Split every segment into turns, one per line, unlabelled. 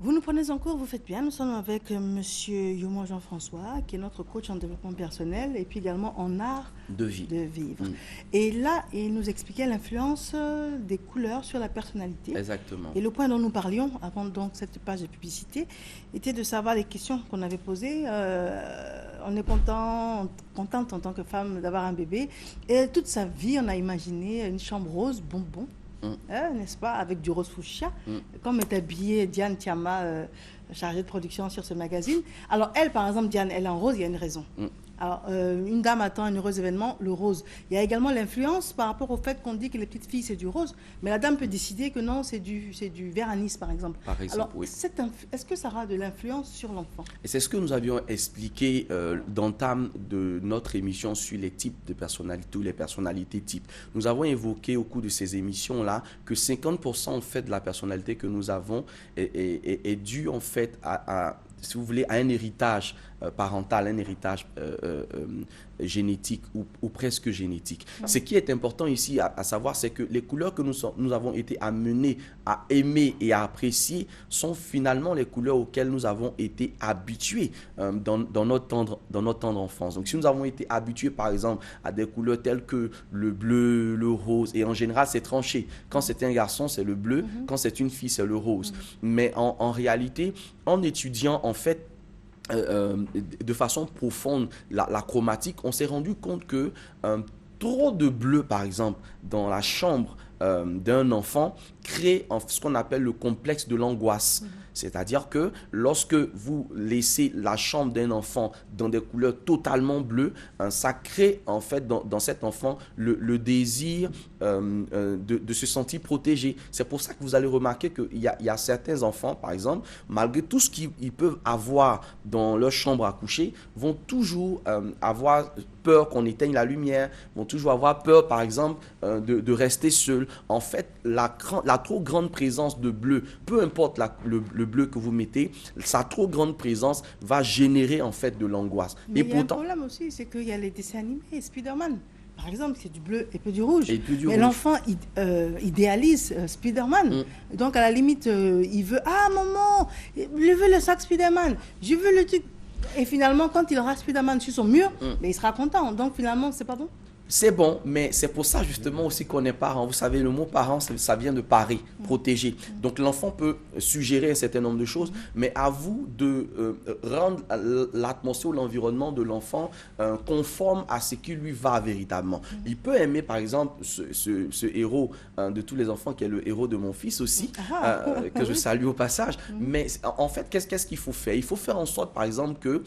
Vous nous prenez en cours, vous faites bien. Nous sommes avec Monsieur Yomo Jean-François, qui est notre coach en développement personnel et puis également en art
De vie.
de vivre.
Mm.
Et là, il nous expliquait l'influence des couleurs sur la personnalité.
Exactement.
Et le point dont nous parlions avant donc cette page de publicité était de savoir les questions qu'on avait posées. On est contente en tant que femme d'avoir un bébé. Et toute sa vie, on a imaginé une chambre rose, bonbon. N'est-ce pas, avec du rose fuchsia, comme est habillée Diane Tiama, chargée de production sur ce magazine. Alors elle, par exemple, Diane, elle est en rose, il y a une raison. Alors, une dame attend un heureux événement, le rose. Il y a également l'influence par rapport au fait qu'on dit que les petites filles, c'est du rose. Mais la dame peut décider que non, c'est du vert anis, par exemple.
Par exemple,
Alors,
oui.
est-ce que ça aura de l'influence sur l'enfant?
Et c'est ce que nous avions expliqué d'entame de notre émission sur les types de personnalités ou les personnalités types. Nous avons évoqué au cours de ces émissions-là que 50% en fait de la personnalité que nous avons est due en fait si vous voulez, à un héritage parental, un héritage génétique ou presque génétique. Ce qui est important ici à savoir, c'est que les couleurs que nous avons été amenés à aimer et à apprécier sont finalement les couleurs auxquelles nous avons été habitués dans notre tendre enfance. Donc si nous avons été habitués par exemple à des couleurs telles que le bleu, le rose, et en général c'est tranché. Quand c'est un garçon, c'est le bleu, quand c'est une fille, c'est le rose. Mais en réalité, en étudiant en fait de façon profonde la chromatique, on s'est rendu compte que trop de bleu, par exemple, dans la chambre d'un enfant, crée ce qu'on appelle le complexe de l'angoisse. C'est-à-dire que lorsque vous laissez la chambre d'un enfant dans des couleurs totalement bleues, ça crée en fait dans cet enfant le désir de se sentir protégé. C'est pour ça que vous allez remarquer qu'il y a certains enfants, par exemple, malgré tout ce qu'ils peuvent avoir dans leur chambre à coucher, vont toujours avoir peur qu'on éteigne la lumière, vont toujours avoir peur, par exemple, de rester seul. En fait, la trop grande présence de bleu, peu importe le bleu que vous mettez, sa trop grande présence va générer en fait de l'angoisse.
Mais
Et
il y a un
pourtant,
problème aussi, c'est qu'il y a les dessins animés, Spider-Man. Par exemple, c'est du bleu et peu du rouge.
et puis du
Mais
rouge.
l'enfant idéalise Spider-Man. Donc, à la limite, il veut, ah, maman, je veux le sac Spider-Man. Je veux le truc. Et finalement, quand il aura Spider-Man sur son mur, mais il sera content. Donc, finalement, c'est pas bon.
C'est bon, mais c'est pour ça justement aussi qu'on est parent. Vous savez, le mot parent, ça vient de parer, protéger. Donc l'enfant peut suggérer un certain nombre de choses, mais à vous de rendre l'atmosphère ou l'environnement de l'enfant conforme à ce qui lui va véritablement. Il peut aimer par exemple ce héros de tous les enfants, qui est le héros de mon fils aussi, que je salue au passage. Mais en fait, qu'est-ce qu'il faut faire? Il faut faire en sorte par exemple que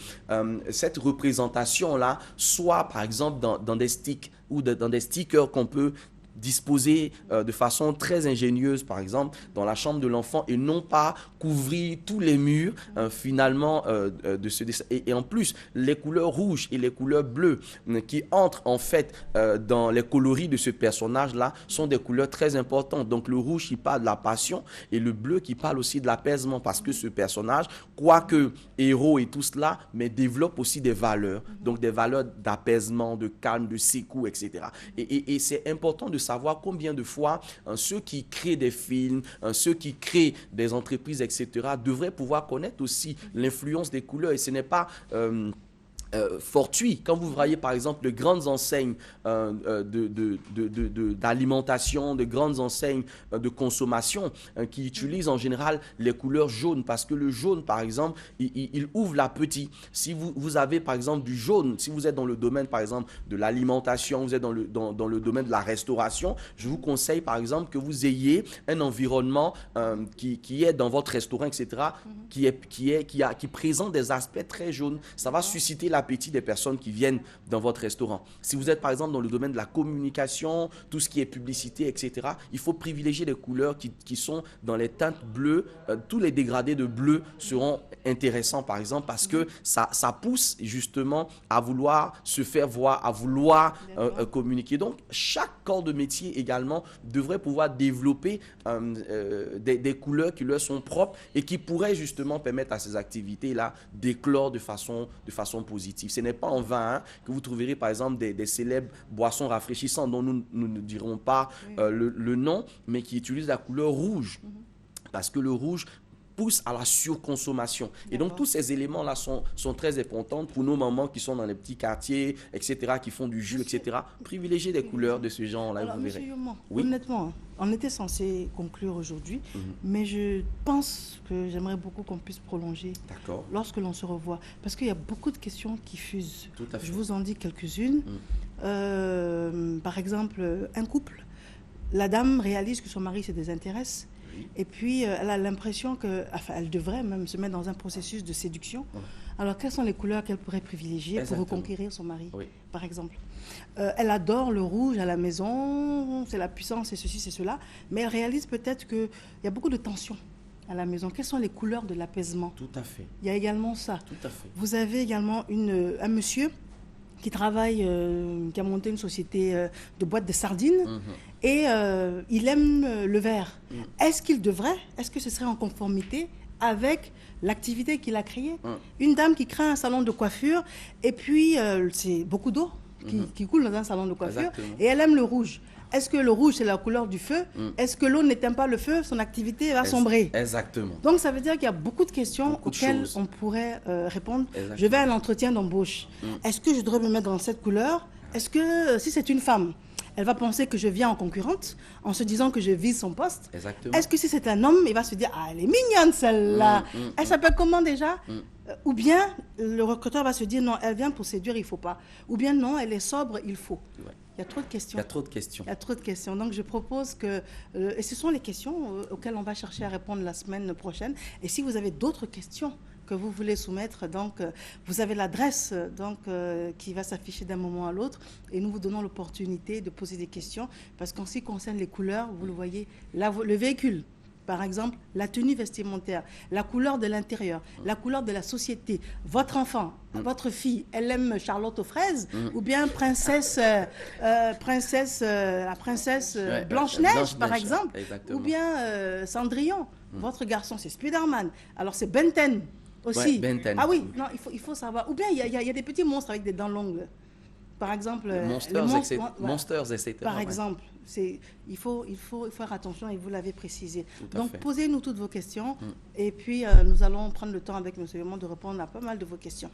cette représentation-là soit par exemple dans des sticks ou dans des stickers qu'on peut disposer de façon très ingénieuse, par exemple, dans la chambre de l'enfant et non pas couvrir tous les murs finalement de ce dessin. Et en plus, les couleurs rouges et les couleurs bleues qui entrent en fait dans les coloris de ce personnage-là sont des couleurs très importantes. Donc le rouge qui parle de la passion et le bleu qui parle aussi de l'apaisement parce que ce personnage, quoique héros et tout cela, mais développe aussi des valeurs. Donc des valeurs d'apaisement, de calme, de sécours, etc. Et c'est important de savoir combien de fois ceux qui créent des films, ceux qui créent des entreprises, etc., devraient pouvoir connaître aussi l'influence des couleurs. Et ce n'est pas fortuit. Quand vous voyez par exemple de grandes enseignes d'alimentation, de grandes enseignes de consommation qui utilisent en général les couleurs jaunes parce que le jaune par exemple, il ouvre l'appétit. Si vous avez par exemple du jaune, si vous êtes dans le domaine par exemple de l'alimentation, vous êtes dans le domaine de la restauration, je vous conseille par exemple que vous ayez un environnement qui est dans votre restaurant, etc., qui présente des aspects très jaunes. Ça va susciter l'appétit des personnes qui viennent dans votre restaurant. Si vous êtes par exemple dans le domaine de la communication, tout ce qui est publicité, etc., il faut privilégier des couleurs qui sont dans les teintes bleues. Tous les dégradés de bleu seront intéressants par exemple parce que ça pousse justement à vouloir se faire voir, à vouloir communiquer. Donc chaque corps de métier également devrait pouvoir développer des couleurs qui leur sont propres et qui pourraient justement permettre à ces activités-là d'éclore de façon positive. Ce n'est pas en vain que vous trouverez par exemple des célèbres boissons rafraîchissantes dont nous ne dirons pas le nom, mais qui utilisent la couleur rouge. Parce que le rouge pousse à la surconsommation. Et donc,
D'accord.
tous ces éléments-là sont très importants pour nos mamans qui sont dans les petits quartiers, etc., qui font du jus, etc. Privilégiez des couleurs de ce genre-là,
Alors,
vous
Monsieur
verrez.
Yoman,
Oui.
honnêtement, hein, on était censé conclure aujourd'hui, mais je pense que j'aimerais beaucoup qu'on puisse prolonger
D'accord.
lorsque l'on se revoit. Parce qu'il y a beaucoup de questions qui fusent.
Tout à fait.
Je vous en dis quelques-unes. Par exemple, un couple, la dame réalise que son mari se désintéresse.
Oui.
Et puis, elle a l'impression que, enfin, elle devrait même se mettre dans un processus de séduction. Alors, quelles sont les couleurs qu'elle pourrait privilégier pour
Exactement.
reconquérir son mari,
Oui.
par exemple? Elle adore le rouge à la maison, c'est la puissance, c'est ceci, c'est cela. Mais elle réalise peut-être qu'il y a beaucoup de tensions à la maison. Quelles sont les couleurs de l'apaisement?
Tout à fait.
Il y a également ça.
Tout à fait.
Vous avez également un monsieur qui travaille, qui a monté une société de boîtes de sardines et il aime le vert. Est-ce que ce serait en conformité avec l'activité qu'il a créée? Une dame qui crée un salon de coiffure et puis c'est beaucoup d'eau qui coule dans un salon de coiffure.
Exactement.
Et elle aime le rouge. Est-ce que le rouge, c'est la couleur du feu? Est-ce que l'eau n'éteint pas le feu? Son activité va sombrer.
Exactement.
Donc, ça veut dire qu'il y a beaucoup de questions
Beaucoup de
auxquelles
choses.
on pourrait répondre.
Exactement.
Je vais à un entretien d'embauche. Est-ce que je devrais me mettre dans cette couleur? Est-ce que, si c'est une femme, elle va penser que je viens en concurrente en se disant que je vise son poste?
Exactement.
Est-ce que si c'est un homme, il va se dire, ah, elle est mignonne celle-là. Elle s'appelle comment déjà? Ou bien le recruteur va se dire, non, elle vient pour séduire, il ne faut pas. Ou bien non, elle est sobre, il faut.
Ouais.
Il y a trop de questions.
Il y a trop de questions.
Il y a trop de questions. Donc, je propose que... et ce sont les questions auxquelles on va chercher à répondre la semaine prochaine. Et si vous avez d'autres questions que vous voulez soumettre, donc, vous avez l'adresse qui va s'afficher d'un moment à l'autre. Et nous vous donnons l'opportunité de poser des questions. Parce qu'en ce qui concerne les couleurs, vous le voyez, le véhicule, par exemple, la tenue vestimentaire, la couleur de l'intérieur, la couleur de la société. Votre enfant, votre fille, elle aime Charlotte aux fraises ou bien la princesse
Ouais,
Blanche-Neige, par
Blanche-Neige,
exemple,
exactement.
ou bien Cendrillon. Votre garçon, c'est Spider-Man. Alors, c'est Ben 10 aussi.
Ouais, Ben 10.
Ah oui, non, il faut savoir. Ou bien, il y a des petits monstres avec des dents longues. Par exemple,
Monsters,
les
etc.
voilà.
Monsters, etc.
Par
ouais.
exemple, il faut faire attention et vous l'avez précisé.
Tout à
Donc,
fait.
posez-nous toutes vos questions et puis nous allons prendre le temps avec M. Yoman de répondre à pas mal de vos questions.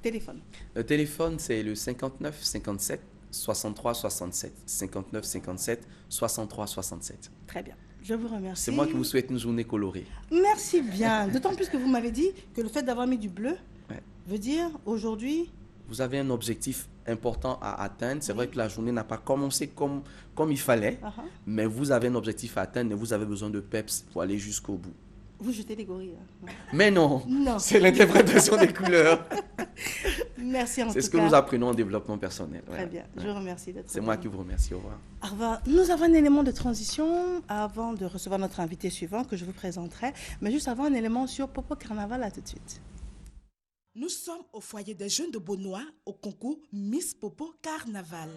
Téléphone.
Le téléphone, c'est le 59 57 63 67. 59 57 63 67.
Très bien. Je vous remercie.
C'est moi qui vous souhaite une journée colorée.
Merci bien. D'autant plus que vous m'avez dit que le fait d'avoir mis du bleu
Ouais.
veut dire aujourd'hui...
Vous avez un objectif important à atteindre. C'est vrai que la journée n'a pas commencé comme il fallait, mais vous avez un objectif à atteindre et vous avez besoin de peps pour aller jusqu'au bout.
Vous jetez des gorilles. Hein.
Mais non,
Non.
c'est l'interprétation des couleurs.
Merci en tout cas.
C'est ce que nous apprenons en développement personnel.
Très
Ouais.
bien. Je vous remercie d'être
C'est
venu.
moi qui vous remercie. Au revoir.
Au revoir. Nous avons un élément de transition avant de recevoir notre invité suivant que je vous présenterai. Mais juste avant, un élément sur Popo Carnaval. À tout de suite.
Nous sommes au foyer des jeunes de Beaunois au concours Miss Popo Carnaval.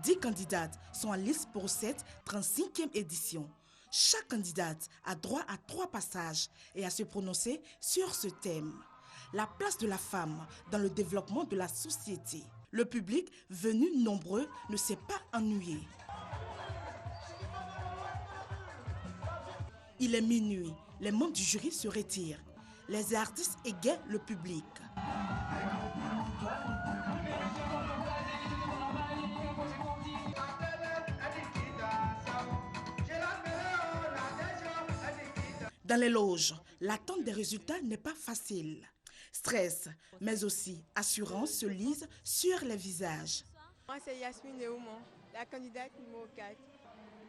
10 candidates sont en liste pour cette 35e édition. Chaque candidate a droit à 3 passages et à se prononcer sur ce thème. La place de la femme dans le développement de la société. Le public, venu nombreux, ne s'est pas ennuyé. Il est minuit. Les membres du jury se retirent. Les artistes égayent le public. Dans les loges, l'attente des résultats n'est pas facile. Stress, mais aussi assurance se lisent sur les visages.
Moi, c'est Yasmine Néoumon, la candidate numéro 4.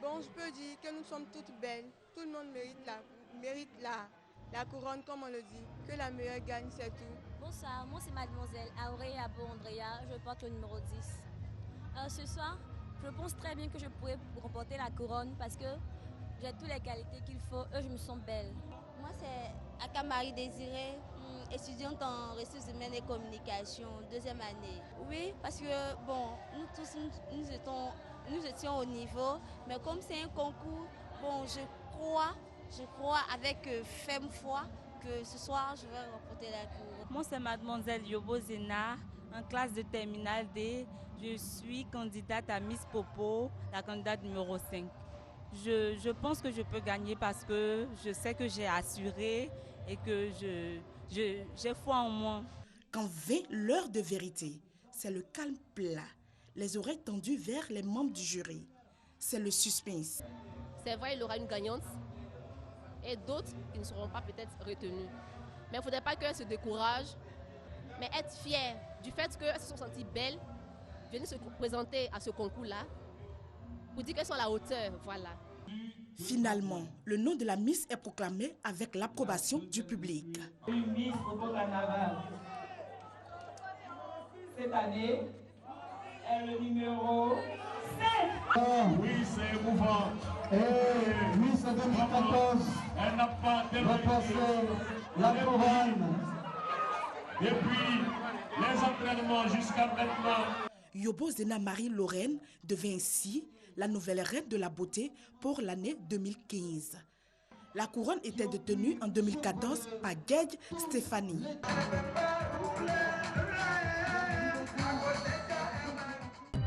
Bon, je peux dire que nous sommes toutes belles. Tout le monde mérite la couronne, comme on le dit. Que la meilleure gagne, c'est tout.
Bonsoir, moi c'est mademoiselle Auréa Andrea, je porte le numéro 10. Ce soir, je pense très bien que je pourrais remporter la couronne parce que j'ai toutes les qualités qu'il faut et je me sens belle.
Moi c'est Akamari Désirée, étudiante en ressources humaines et communication, 2e année. Oui, parce que bon, nous tous nous étions au niveau, mais comme c'est un concours, bon, je crois avec ferme foi que ce soir je vais remporter la couronne.
Moi c'est mademoiselle Yobo Zena, en classe de terminale D. Je suis candidate à Miss Popo, la candidate numéro 5. Je pense que je peux gagner parce que je sais que j'ai assuré et que j'ai foi en moi.
Quand vint l'heure de vérité, c'est le calme plat, les oreilles tendues vers les membres du jury. C'est le suspense.
C'est vrai, il y aura une gagnante et d'autres qui ne seront pas peut-être retenues. Mais il ne faudrait pas qu'elles se découragent, mais être fières du fait qu'elles se sont senties belles, venir se présenter à ce concours-là, pour dire qu'elles sont à la hauteur, voilà.
Finalement, le nom de la Miss est proclamé avec l'approbation du public.
Miss Popo Carnaval. Cette année est le numéro 7.
Oui, c'est émouvant.
Et Miss 2014
Elle n'a pas
repassé la couronne.
Depuis les entraînements jusqu'à maintenant.
Yobozena Marie-Lorraine devient ainsi la nouvelle reine de la beauté pour l'année 2015. La couronne était détenue en 2014 par Gage Stéphanie.